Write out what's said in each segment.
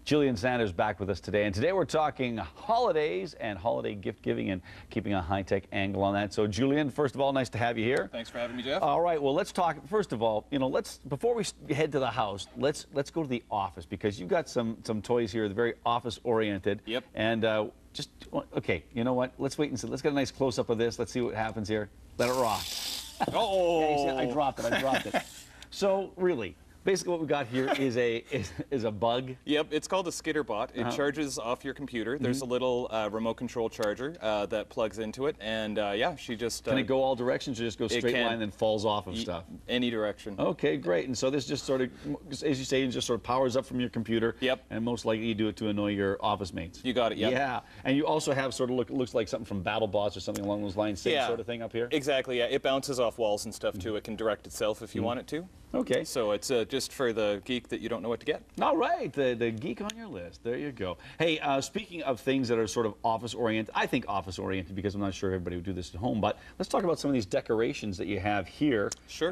Julian Sanders back with us today, and today we're talking holidays and holiday gift giving and keeping a high-tech angle on that. So Julian, first of all, nice to have you here. Thanks for having me, Jeff. All right, well, let's talk, first of all, before we head to the house, let's go to the office, because you've got some toys here that are very office-oriented. Yep. And okay, you know what? Let's wait and see. Let's get a nice close-up of this. Let's see what happens here. Let it rock. Oh! Yeah, you see, I dropped it. So, really, basically what we got here is a bug. Yep, it's called a skitterbot. It charges off your computer. There's a little remote control charger that plugs into it, and yeah, she just... Can it go all directions or just go straight line and then falls off of stuff? Any direction. Okay, great. And so this just sort of, as you say, it just sort of powers up from your computer. Yep. And most likely you do it to annoy your office mates. You got it, yep. Yeah. And you also have sort of, looks like something from BattleBots or something along those lines, same sort of thing up here? Exactly, yeah. It bounces off walls and stuff, too. It can direct itself if you want it to. Okay. So it's just for the geek that you don't know what to get. All right, the geek on your list. There you go. Hey, speaking of things that are sort of office-oriented, I think office-oriented because I'm not sure everybody would do this at home, but let's talk about some of these decorations that you have here. Sure.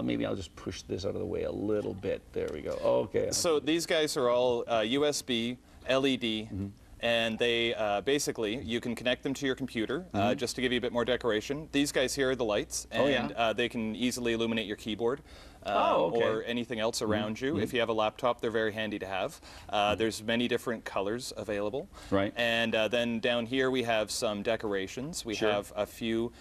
Maybe I'll just push this out of the way a little bit. There we go. Okay. So these guys are all USB, LED, and they basically, you can connect them to your computer just to give you a bit more decoration. These guys here are the lights, and they can easily illuminate your keyboard. Or anything else around you. If you have a laptop, they're very handy to have. There's many different colors available. Right. And then down here we have some decorations. We have a few,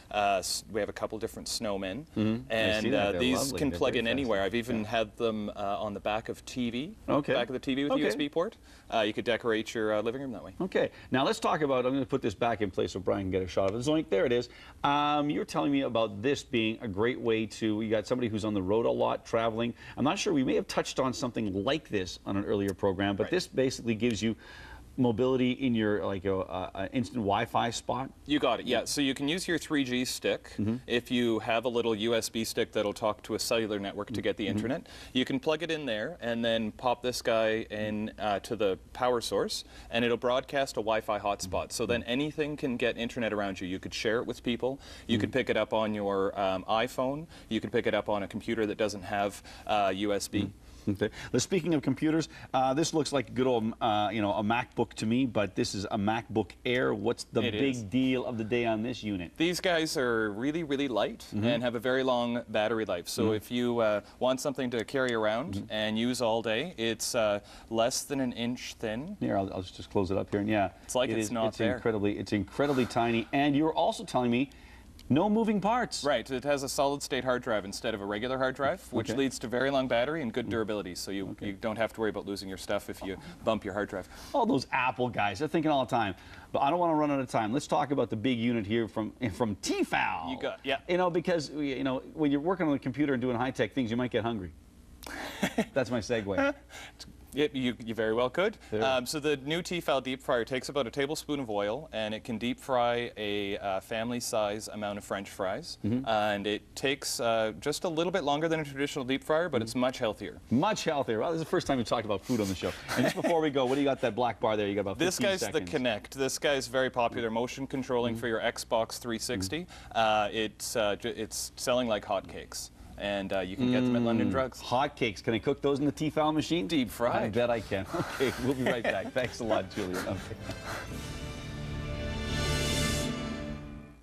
we have a couple different snowmen. And these can plug in anywhere. I've even had them on the back of TV. Back of the TV with a USB port. You could decorate your living room that way. Okay. Now let's talk about, I'm going to put this back in place so Brian can get a shot of it. Zoink, there it is. You're telling me about this being a great way to, you got somebody who's on the road a lot, traveling. I'm not sure, we may have touched on something like this on an earlier program, but this basically gives you mobility in your instant Wi-Fi spot. You got it, yeah. So you can use your 3G stick if you have a little USB stick that'll talk to a cellular network to get the internet. You can plug it in there and then pop this guy in to the power source, and it'll broadcast a Wi-Fi hotspot. So then anything can get internet around you. You could share it with people. You could pick it up on your iPhone. You could pick it up on a computer that doesn't have USB. Okay. Now, speaking of computers, this looks like a good old, a MacBook to me, but this is a MacBook Air. What's the big deal of the day on this unit? These guys are really, really light and have a very long battery life. So if you want something to carry around and use all day, it's less than an inch thin. Here, I'll just close it up here, and yeah, it's like it's not there. It's incredibly tiny, and you're also telling me no moving parts. Right. It has a solid-state hard drive instead of a regular hard drive, which leads to very long battery and good durability, so you don't have to worry about losing your stuff if you bump your hard drive. All those Apple guys, they're thinking all the time. But I don't want to run out of time. Let's talk about the big unit here from Tefal. You got, yeah. Because, when you're working on the computer and doing high-tech things, you might get hungry. That's my segue. You very well could. So the new Tefal deep fryer takes about a tablespoon of oil, and it can deep fry a family-size amount of French fries. And it takes just a little bit longer than a traditional deep fryer, but it's much healthier. Much healthier. Well, this is the first time we talked about food on the show. And just before we go, what do you got that black bar there? You got about 15 seconds. This guy's the Kinect. This guy's very popular, motion controlling for your Xbox 360. It's selling like hotcakes. And you can get them at London Drugs. Hotcakes. Can I cook those in the Tefal machine? Deep fried. I bet I can. Okay, we'll be right back. Thanks a lot, Julian. Okay.